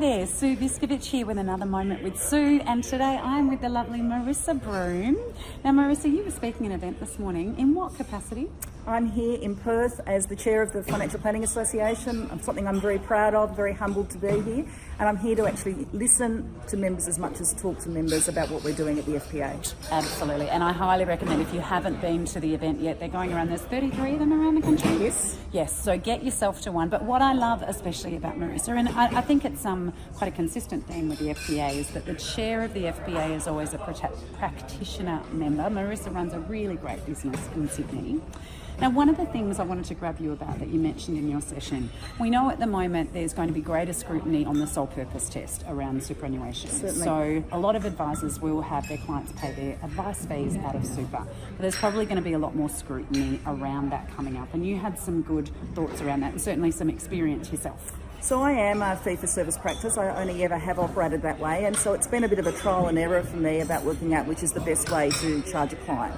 there, Sue Viskovich here with another Moment with Sue, and today I'm with the lovely Marissa Broom. Now Marissa, you were speaking at an event this morning. In what capacity? I'm here in Perth as the chair of the Financial Planning Association. Something I'm very proud of, very humbled to be here. And I'm here to actually listen to members as much as talk to members about what we're doing at the FPA. Absolutely, and I highly recommend if you haven't been to the event yet, they're going around, there's 33 of them around the country. Yes. Yes, so get yourself to one. But what I love especially about Marissa, and I think it's quite a consistent theme with the FPA, is that the chair of the FPA is always a practitioner member. Marissa runs a really great business in Sydney. Now, one of the things I wanted to grab you about that you mentioned in your session, we know at the moment there's going to be greater scrutiny on the sole purpose test around superannuation. Certainly. So a lot of advisors will have their clients pay their advice fees out of super. But there's probably going to be a lot more scrutiny around that coming up. And you had some good thoughts around that and certainly some experience yourself. So I am a fee-for-service practice. I only ever have operated that way, and so it's been a bit of a trial and error for me about working out which is the best way to charge a client.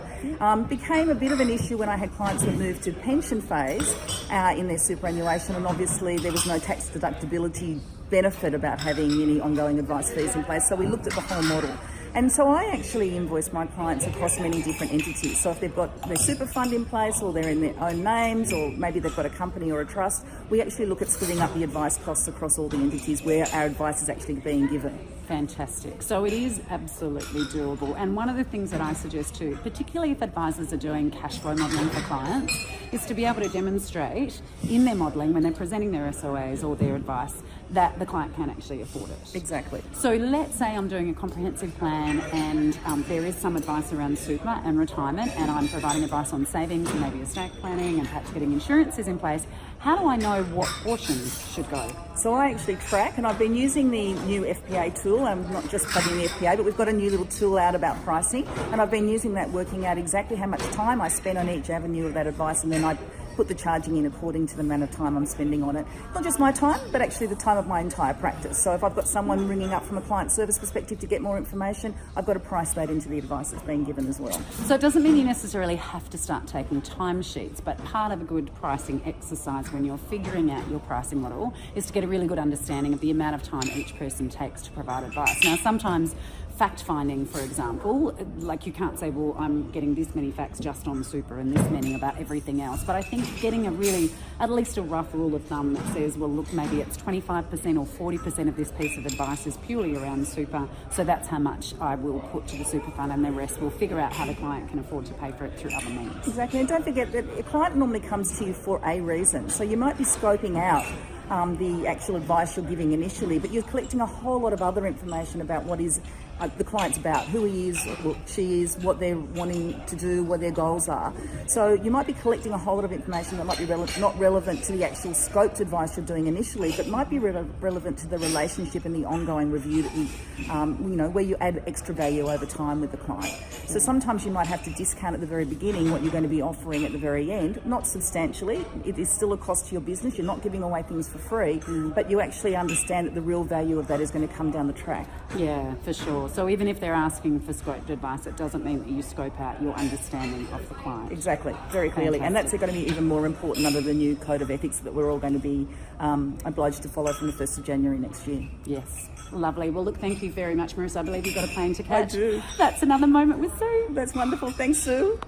Became a bit of an issue when I had clients that moved to pension phase in their superannuation, and obviously there was no tax deductibility benefit about having any ongoing advice fees in place, so we looked at the whole model. And so I actually invoice my clients across many different entities. So if they've got their super fund in place, or they're in their own names, or maybe they've got a company or a trust, we actually look at splitting up the advice costs across all the entities where our advice is actually being given. Fantastic. So it is absolutely doable. And one of the things that I suggest too, particularly if advisors are doing cash flow modelling for clients, is to be able to demonstrate in their modelling when they're presenting their SOAs or their advice that the client can actually afford it. Exactly. So let's say I'm doing a comprehensive plan and there is some advice around super and retirement, and I'm providing advice on savings and maybe estate planning and perhaps getting insurances in place. How do I know what portions should go? So I actually track, and I've been using the new FPA tool. I'm not just plugging the FPA, but we've got a new little tool out about pricing, and I've been using that, working out exactly how much time I spend on each avenue of that advice, and then I put the charging in according to the amount of time I'm spending on it. Not just my time, but actually the time of my entire practice. So if I've got someone ringing up from a client service perspective to get more information, I've got to price that into the advice that's being given as well. So it doesn't mean you necessarily have to start taking timesheets, but part of a good pricing exercise when you're figuring out your pricing model is to get a really good understanding of the amount of time each person takes to provide advice. Now, sometimes fact finding, for example, like you can't say, well, I'm getting this many facts just on super and this many about everything else. But I think getting at least a rough rule of thumb that says, well, look, maybe it's 25% or 40% of this piece of advice is purely around super. So that's how much I will put to the super fund, and the rest we'll figure out how the client can afford to pay for it through other means. Exactly. And don't forget that a client normally comes to you for a reason. So you might be scoping out the actual advice you're giving initially, but you're collecting a whole lot of other information about what is the client's about, who he is, what she is, what they're wanting to do, what their goals are. So you might be collecting a whole lot of information that might be not relevant to the actual scoped advice you're doing initially, but might be relevant to the relationship and the ongoing review that where you add extra value over time with the client. So sometimes you might have to discount at the very beginning what you're going to be offering at the very end, not substantially. It is still a cost to your business. You're not giving away things for free, but you actually understand that the real value of that is going to come down the track. Yeah, for sure. So even if they're asking for scoped advice, it doesn't mean that you scope out your understanding of the client. Exactly, very clearly. Fantastic. And that's going to be even more important under the new code of ethics that we're all going to be obliged to follow from the 1st of January next year. Yes, lovely. Well, look, thank you very much, Marissa. I believe you've got a plane to catch. I do. That's another Moment with Sue. That's wonderful. Thanks, Sue.